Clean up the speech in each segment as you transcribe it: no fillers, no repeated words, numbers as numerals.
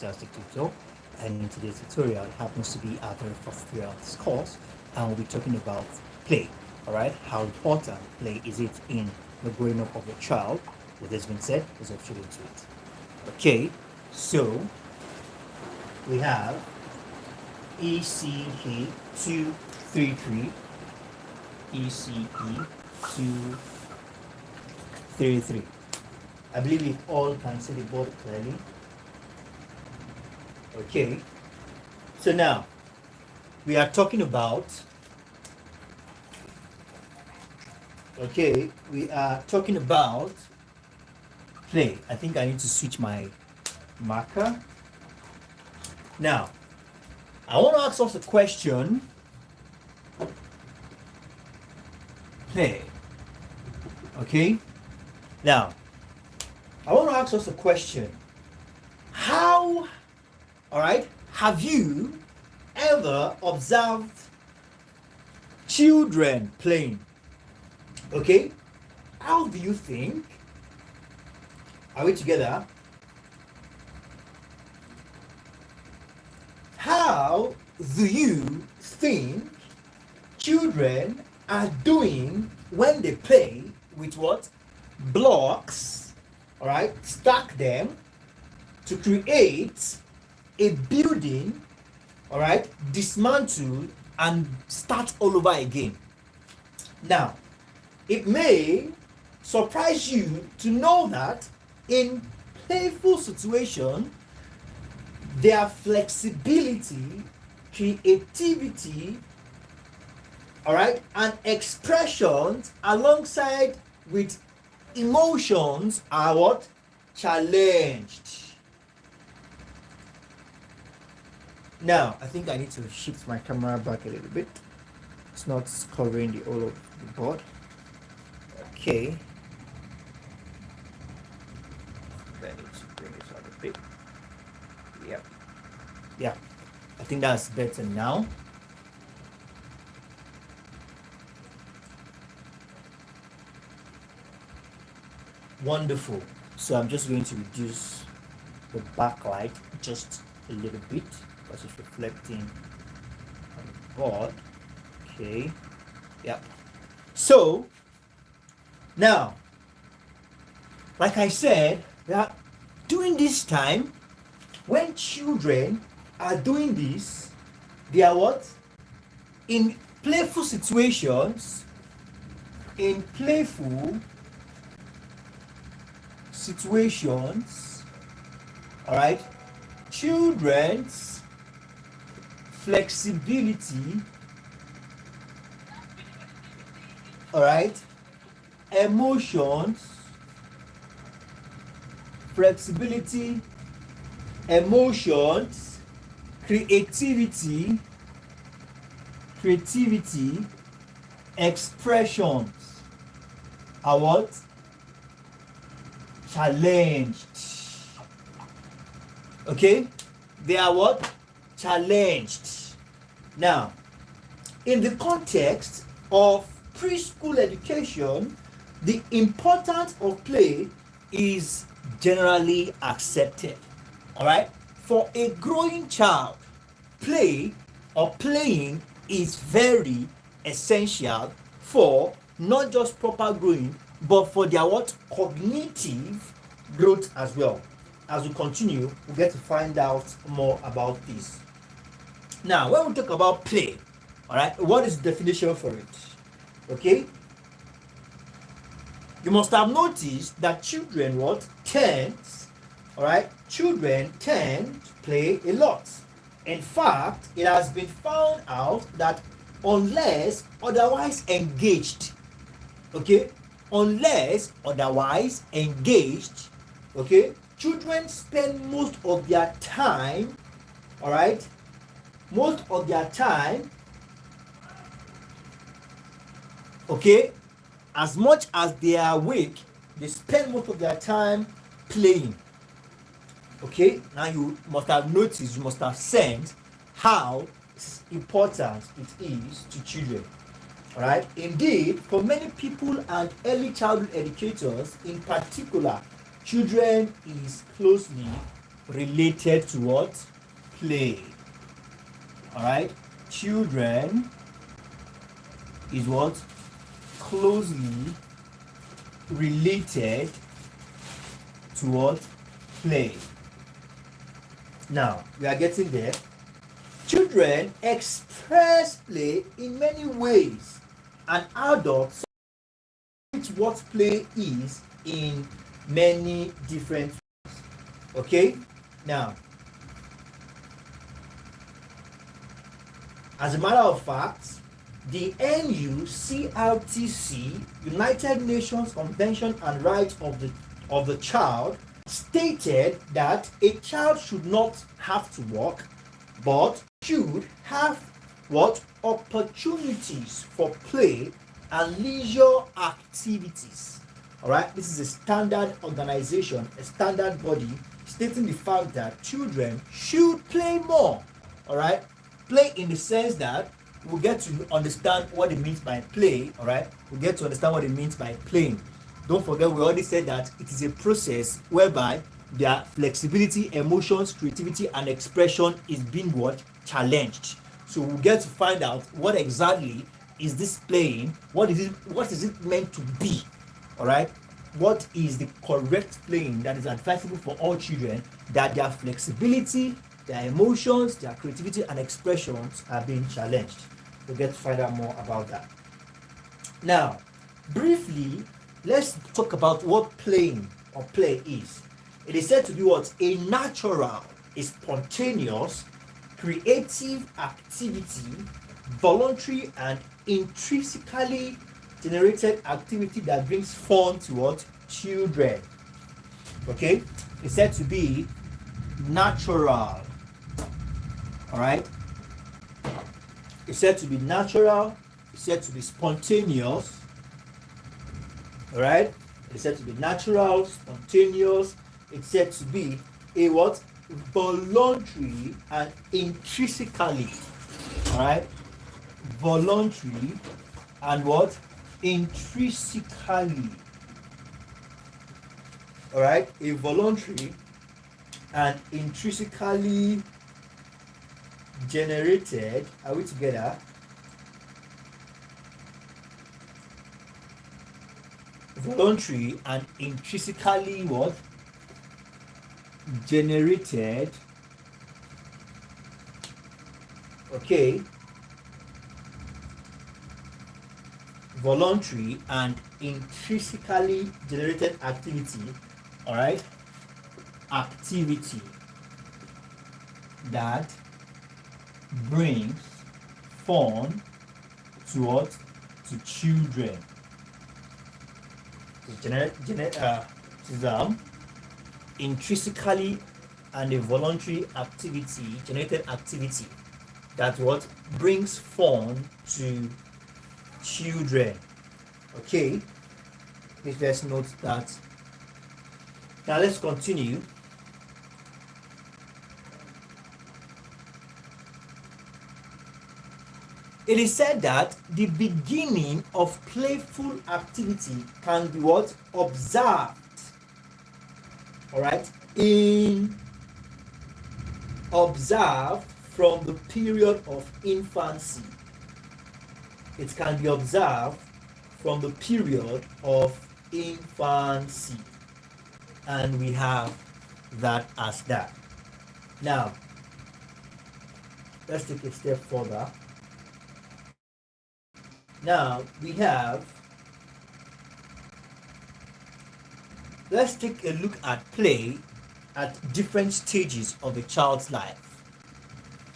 fantastic tutor, and in today's tutorial it happens to be our very first tutorial of this course, and we'll be talking about play. All right, how important play is it in the growing up of a child? With this being said, let's get straight into it. Okay, so we have ECE233, ECE233. I believe we all can see the board clearly. Okay, so now we are talking about, play. I think I need to switch my marker. Now, I want to ask us a question. Play. Okay, now I want to ask us a question. How, all right, have you ever observed children playing? Okay, how do you think? Are we together? How do you think children are doing when they play with what? Blocks, all right, stack them to create a building, all right, dismantle and start all over again. Now, it may surprise you to know that in playful situation, their flexibility, creativity, all right, and expressions alongside with emotions are what? Challenged. Now, I think I need to shift my camera back a little bit. It's not covering the whole of the board. Okay. I need to bring it out a bit. Yep. Yeah. I think that's better now. Wonderful. So I'm just going to reduce the backlight just a little bit because it's reflecting on the board. Okay. Yep. So now, like I said, that during this time, when children are doing this, they are what? In playful situations, all right, children's flexibility, all right, emotions, flexibility, emotions, creativity, expressions are what? Challenged. Okay, they are what? Challenged. Now, in the context of preschool education, the importance of play is generally accepted. All right, for a growing child, play or playing is very essential for not just proper growing, but for their what? Cognitive growth as well. As we continue, we get to find out more about this. Now, when we talk about play, all right, what is the definition for it? Okay, you must have noticed that children children tend to play a lot. In fact, it has been found out that unless otherwise engaged, okay, children spend most of their time, all right, okay, as much as they are awake, they spend most of their time playing. Okay, now you must have noticed, you must have sensed how important it is to children. All right, indeed, for many people and early childhood educators in particular, children is closely related to what? Play. All right. Children is what? Closely related to what? Play. Now, we are getting there. Children express play in many ways, and adults what play is in many different ways. Okay? Now, as a matter of fact, the NUCRTC, United Nations Convention on Rights of the Child, stated that a child should not have to work, but should have what? Opportunities for play and leisure activities. All right, this is a standard organization, a standard body stating the fact that children should play more. All right, play in the sense that we'll get to understand what it means by play. All right, we'll get to understand what it means by playing. Don't forget, we already said that it is a process whereby their flexibility, emotions, creativity, and expression is being what? Challenged. So we'll get to find out what exactly is this playing, what is it meant to be. All right, what is the correct playing that is advisable for all children, that their flexibility, their emotions, their creativity, and expressions are being challenged. We'll get to find out more about that. Now, briefly, let's talk about what playing or play is. It is said to be what? A natural, a spontaneous, creative activity, voluntary and intrinsically generated activity that brings fun to what? Children. Okay? It's said to be natural. Alright? It's said to be natural, it's said to be spontaneous. Alright? It's said to be natural, spontaneous. It's said to be a what? Voluntary and intrinsically. Alright? Voluntary and what? Intrinsically. Alright? A voluntary and intrinsically generated. Are we together? Voluntary and intrinsically what? Generated. Okay. Voluntary and intrinsically generated activity. All right. Activity that brings fun to what? To children. Intrinsically and a voluntary activity, generated activity that what? Brings fun to children. Okay, please let's note that. Now let's continue. It is said that the beginning of playful activity can be what? Observed. Alright? Observed from the period of infancy. It can be observed from the period of infancy. And we have that as that. Now, let's take a step further. Now we have, let's take a look at play at different stages of a child's life.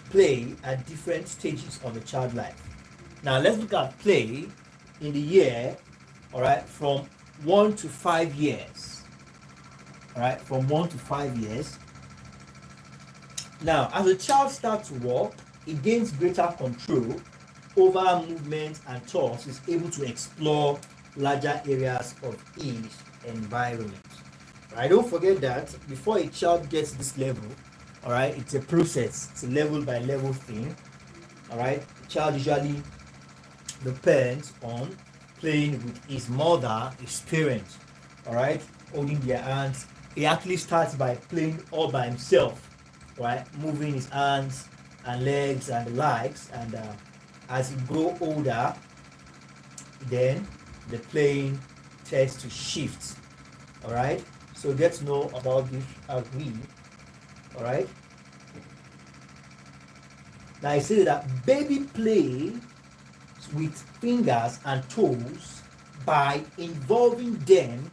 Play at different stages of a child's life. Now let's look at play in the year, all right, from 1 to 5 years. All right, from 1 to 5 years. Now, as a child starts to walk, it gains greater control over movement and thoughts, is able to explore larger areas of his environment. Right? Don't forget that before a child gets this level, all right, it's a process, it's a level by level thing. All right, the child usually depends on playing with his mother, his parents, all right, holding their hands, he actually starts by playing all by himself, right? Moving his hands and legs and the likes, and as he grow older, then the playing tends to shift. All right. So get to know about this as we. All right. Now I say that baby play with fingers and toes by involving them,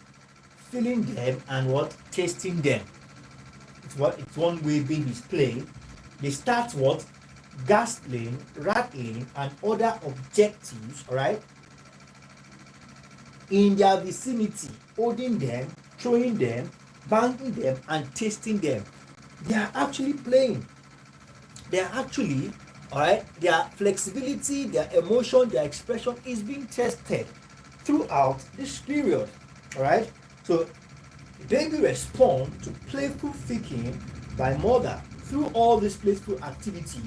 feeling them, and what tasting them. It's one way babies play. They start what gasping, rattling, and other objectives, all right, in their vicinity, holding them, throwing them, banging them, and tasting them. They are actually playing. They are actually, all right, their flexibility, their emotion, their expression is being tested throughout this period. All right. So baby respond to playful thinking by mother. Through all this playful activity,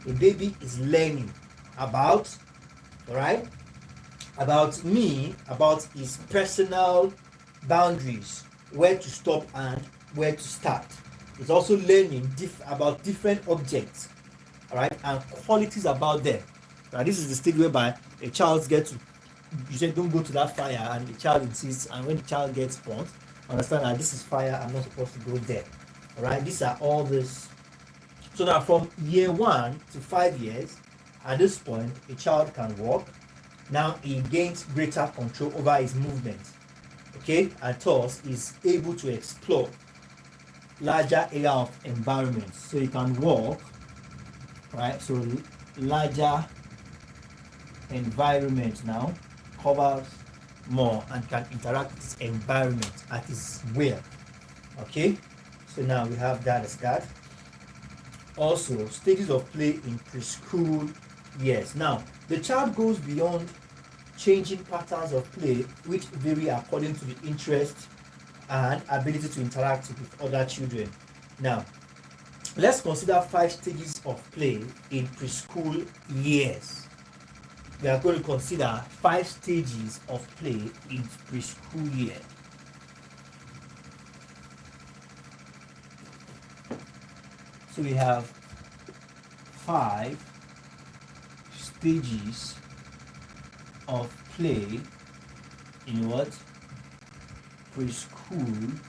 a baby is learning about, all right, about me, about his personal boundaries, where to stop and where to start. It's also learning about different objects, all right, and qualities about them. Now, this is the stage whereby a child gets to, you say don't go to that fire, and the child insists, and when the child gets burnt, understand that this is fire, I'm not supposed to go there. All right, these are all this. So now from year 1 to 5 years, at this point, a child can walk. Now he gains greater control over his movements. Okay, and thus is able to explore larger area of environments. So he can walk, right? So larger environment now covers more and can interact with his environment at his will. Okay, so now we have that as that. Also, stages of play in preschool years. Now, the child goes beyond changing patterns of play, which vary according to the interest and ability to interact with other children. Now, let's consider 5 stages of play in preschool years. We are going to consider 5 stages of play in preschool year. So we have 5 stages of play in what? Preschool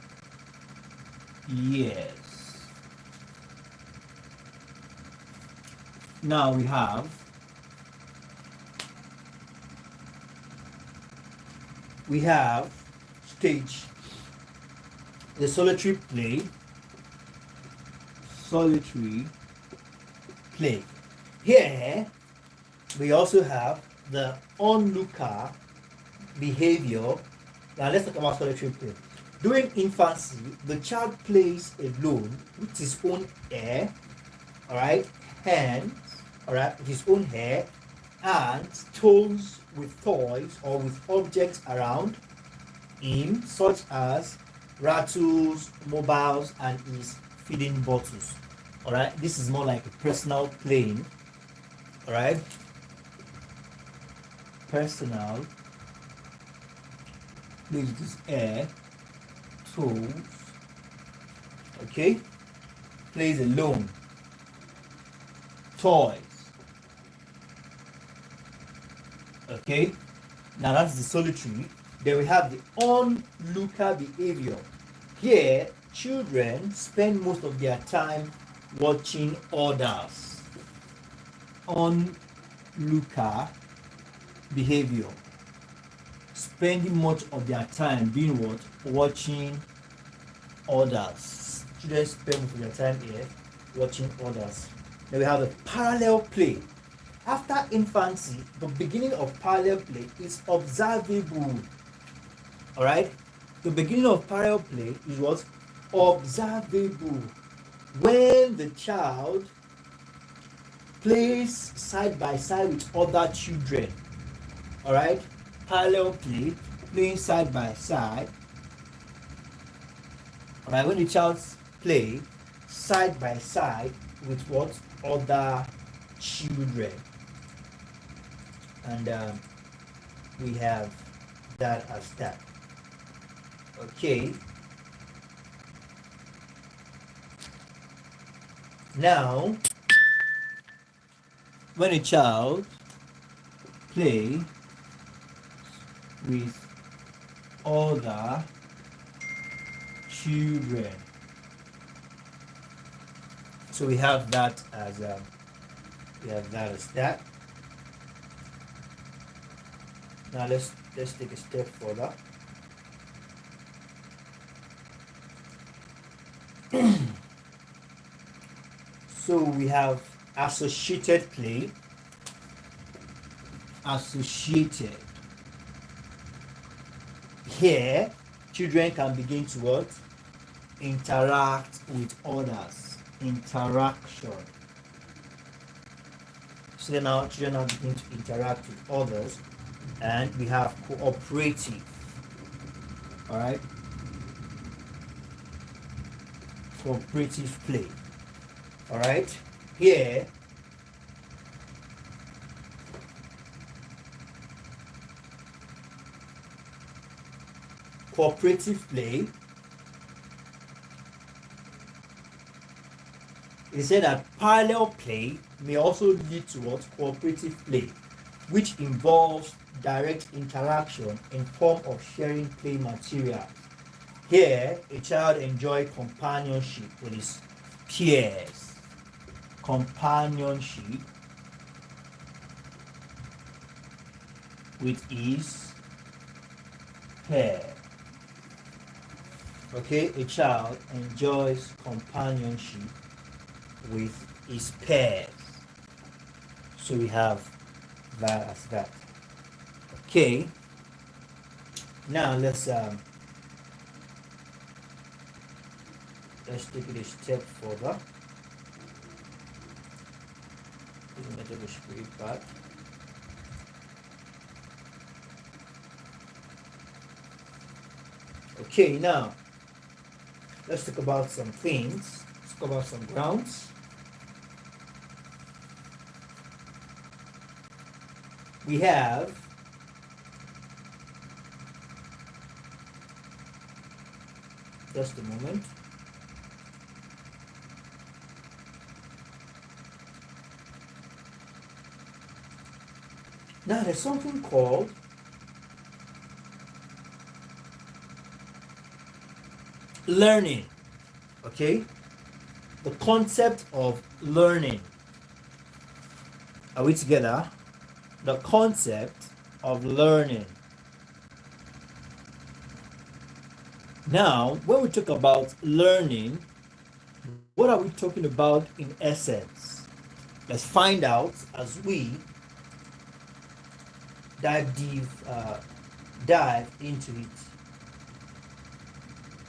years. Now we have stage the solitary play. Here we also have the onlooker behavior. Now let's talk about solitary play. During infancy, the child plays alone with his own hair, all right, hands, all right, with his own hair, and toys with toys or with objects around him, such as rattles, mobiles, and his feeding bottles. All right, this is more like a personal playing. All right, personal plays with his hair, toes. Okay, plays alone, toys. Okay, now that's the solitary. Then we have the onlooker behavior. Here, children spend most of their time watching others. Onlooker behavior. Spending much of their time doing what? Watching others. Children spend most of their time here watching others. Then we have the parallel play. After infancy, the beginning of parallel play is observable. All right, the beginning of parallel play is what? Observable. When the child plays side by side with other children. All right, parallel play, playing side by side. All right, when the child play side by side with what? Other children. And we have that as that. Okay, Now, when a child play with other children, so we have that as that. Now let's take a step further. So we have associated play. Associated. Here, children can begin to what? Interact with others. Interaction. So now children now begin to interact with others, and we have cooperative. All right. Cooperative play. All right. Here, cooperative play is said that parallel play may also lead to what? Cooperative play, which involves direct interaction in form of sharing play materials. Here, a child enjoys companionship with his peers. Companionship with his peers. Okay, a child enjoys companionship with his peers. So we have that as that. Okay. Now let's take it a step further. Let me spirit back. Okay, now let's talk about some things. Let's talk about some grounds. We have just a moment. Now there's something called learning. Okay, the concept of learning. Are we together? The concept of learning. Now, when we talk about learning, what are we talking about in essence? Let's find out as we dive into it.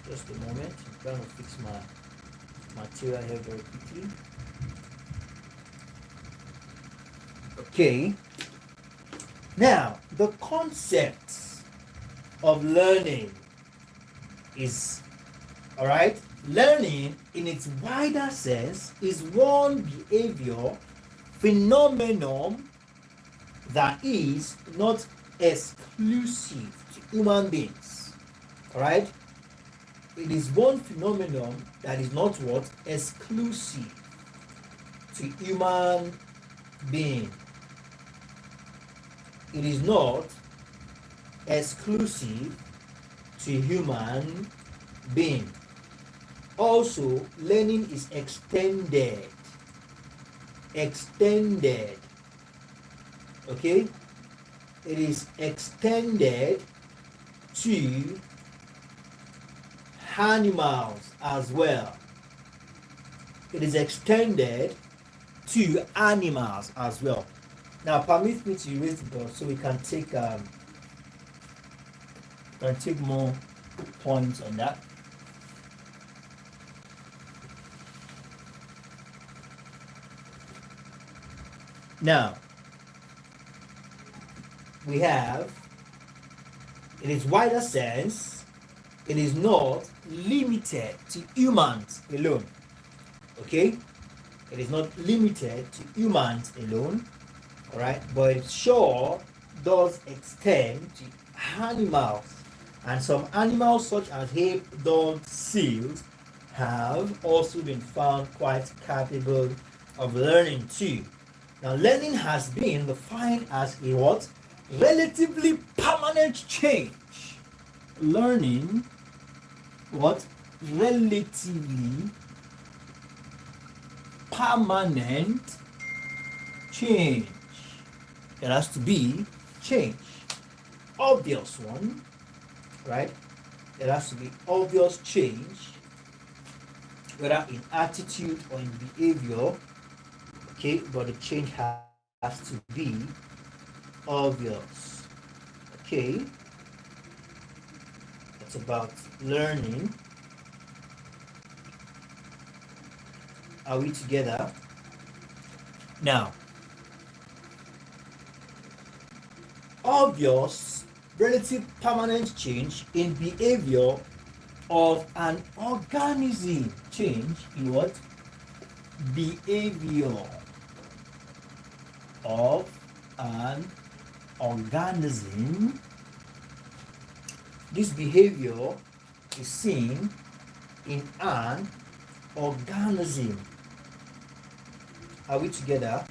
Just a moment. I'm trying to fix my material here very quickly. Okay. Now, the concept of learning is, all right, learning in its wider sense is one behavior, phenomenon that is not exclusive to human beings. All right, it is one phenomenon that is not what? Exclusive to human being. It is not exclusive to human being. Also, learning is extended. Okay? It is extended to animals as well. It is extended to animals as well. Now, permit me to erase the board so we can take more points on that. Now, we have, in its wider sense, it is not limited to humans alone. Okay? It is not limited to humans alone. Alright? But it sure does extend to animals. And some animals such as ape, dogs, seals have also been found quite capable of learning too. Now, learning has been defined as a what? Relatively permanent change. Learning, what? Relatively permanent change. It has to be change. Obvious one, right? It has to be obvious change, whether in attitude or in behavior. Okay, but the change has to be obvious. Okay, it's about learning. Are we together? Now, obvious relative permanent change in behavior of an organism. Change in what? Behavior of an organism. This behavior is seen in an organism. Are we together?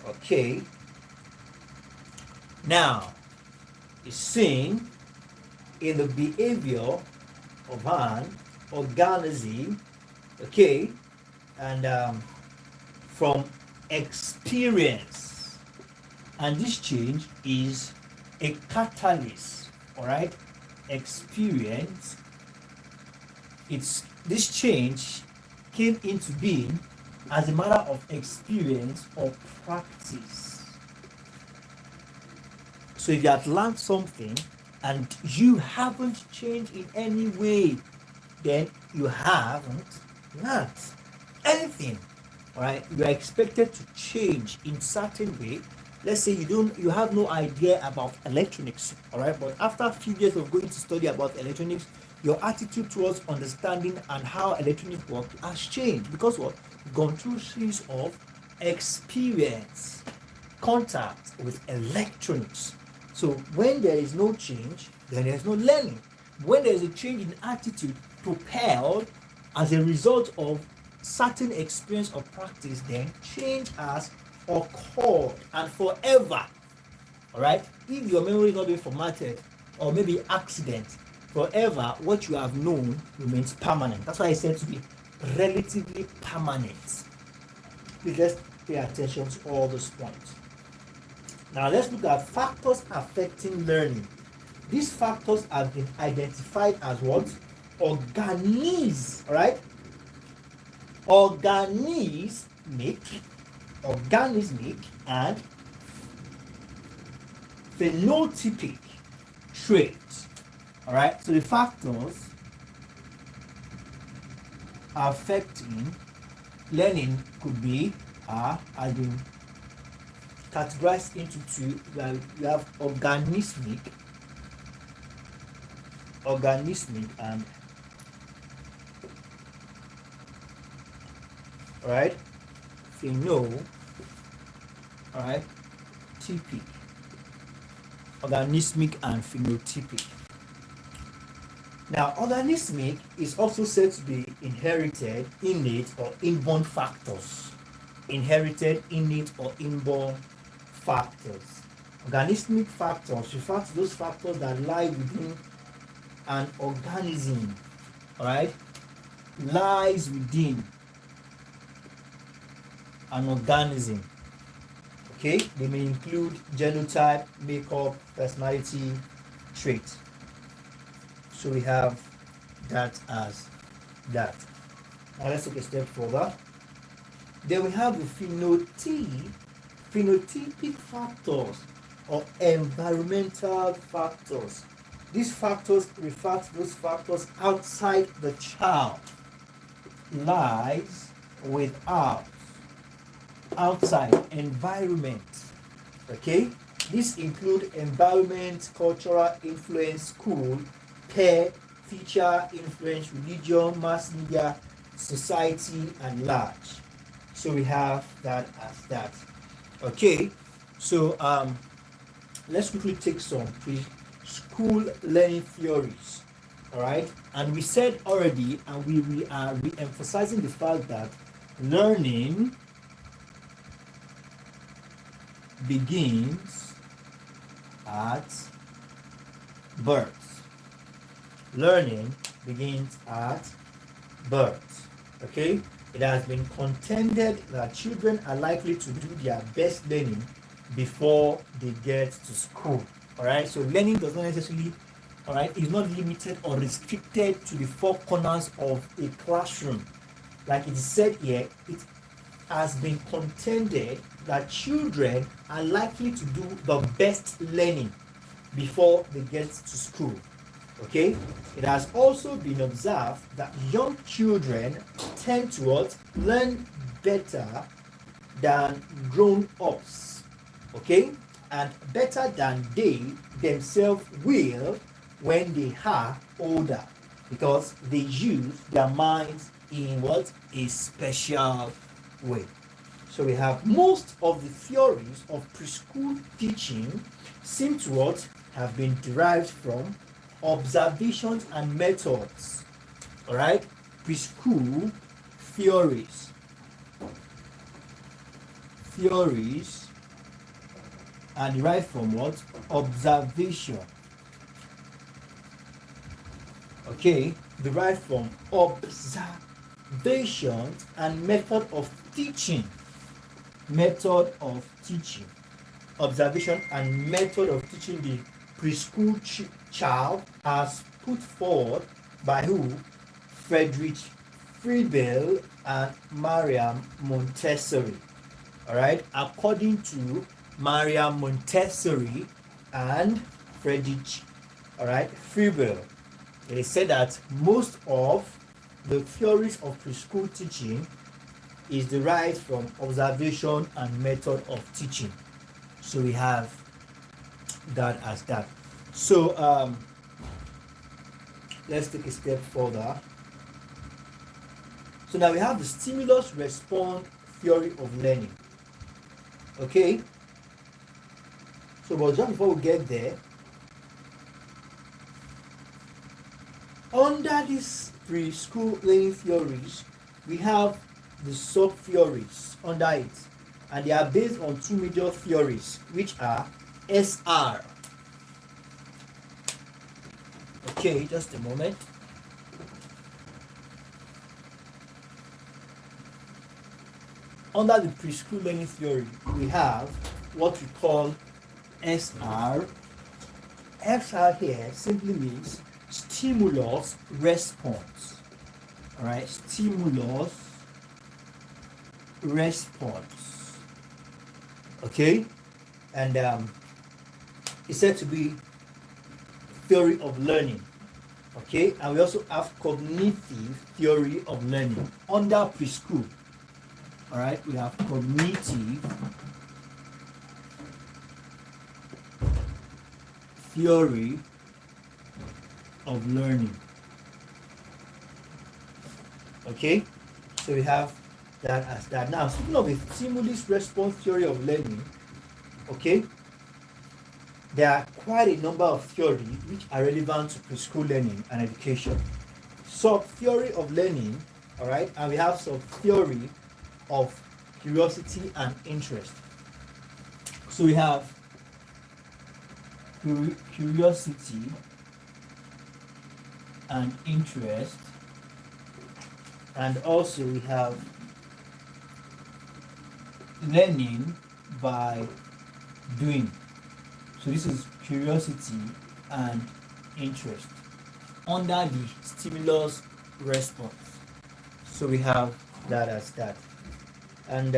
Okay. Now, it's seen in the behavior of an organism, okay, and from experience. And this change is a catalyst, all right? Experience. This change came into being as a matter of experience or practice. So if you have learned something and you haven't changed in any way, then you haven't learned anything. All right, you are expected to change in certain way. Let's say you have no idea about electronics, all right, but after a few years of going to study about electronics, your attitude towards understanding and how electronics work has changed because what? You've gone through a series of experience, contact with electronics. So when there is no change, then there's no learning. When there is a change in attitude propelled as a result of certain experience or practice, then change has occurred and forever. All right, if your memory is not being formatted or maybe accident, forever what you have known remains permanent. That's why I said to be relatively permanent. Please let's pay attention to all those points. Now let's look at factors affecting learning. These factors have been identified as what? Organisms, all right? Organismic and phenotypic traits. All right, so the factors affecting learning could be has been categorized into two. We have organismic and right typic. Organismic and phenotypic. Now, organismic is also said to be inherited, innate, or inborn factors. Inherited, innate, or inborn factors. Organismic factors refer to those factors that lie within an organism. Alright? Lies within an organism. Okay? They may include genotype, makeup, personality, traits. So we have that as that. Now let's take a step further. Then we have the phenotypic factors or environmental factors. These factors refer to those factors outside the child. Lies without outside environment. Okay? These include environment, cultural influence, school, peer, teacher influence, religion, mass media, society, and large. So we have that as that. Okay, so let's quickly take some school learning theories. All right, and we said already, and we are re-emphasizing the fact that learning begins at birth. Learning begins at birth. Okay, it has been contended that children are likely to do their best learning before they get to school. All right, so learning does not necessarily, all right, is not limited or restricted to the four corners of a classroom. Like it is said here, it has been contended that children are likely to do the best learning before they get to school. Okay, it has also been observed that young children tend to learn better than grown-ups, okay, and better than they themselves will when they are older, because they use their minds in what? A special way. So we have most of the theories of preschool teaching seem to what have been derived from observations and methods. All right, preschool theories are derived from what? Observation. Okay, derived from observations and method of teaching. Observation and method of teaching the preschool child as put forward by who? Friedrich Friedel and Mariam Montessori. All right, according to Mariam Montessori and Friedrich, all right, Friedel, it is said that most of the theories of preschool teaching is derived from observation and method of teaching. So we have that as that. So let's take a step further. So now we have the stimulus response theory of learning. Okay, so but just before we get there, under these preschool learning theories, we have the sub theories under it, and they are based on two major theories, which are SR. Okay, just a moment. Under the preschool learning theory, we have what we call SR. SR here simply means stimulus response. All right, stimulus response. Okay, and it's said to be theory of learning. Okay, and we also have cognitive theory of learning under preschool. All right, we have cognitive theory of learning. Okay, so we have that as that. Now, speaking of the stimulus response theory of learning, okay, there are quite a number of theories which are relevant to preschool learning and education. Sub-theory of learning, all right, and we have sub-theory of curiosity and interest. So we have curiosity and interest, and also we have learning by doing. So this is curiosity and interest under the stimulus response. So we have that as that. And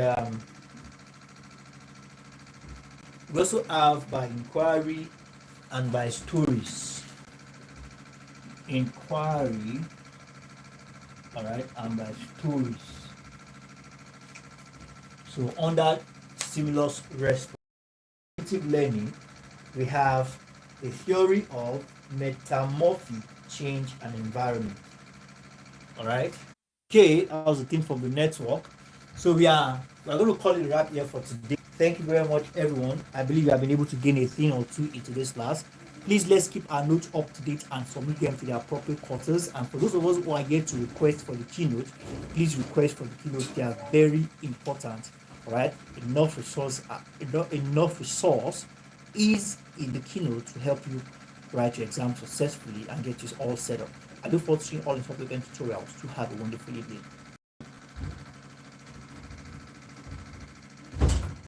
we also have by inquiry and by stories. Inquiry, all right, and by stories. So under stimulus response learning, we have a theory of metamorphic change and environment. All right. Okay, that was the thing from the network. So we're going to call it a wrap here for today. Thank you very much, everyone. I believe you have been able to gain a thing or two into this class. Please let's keep our notes up to date and submit them to the appropriate quarters. And for those of us who are yet to request for the keynote, please request for the keynote. They are very important. All right, enough resource is in the keynote to help you write your exam successfully and get you all set up. I look forward to seeing all in subsequent tutorials. To have a wonderful evening.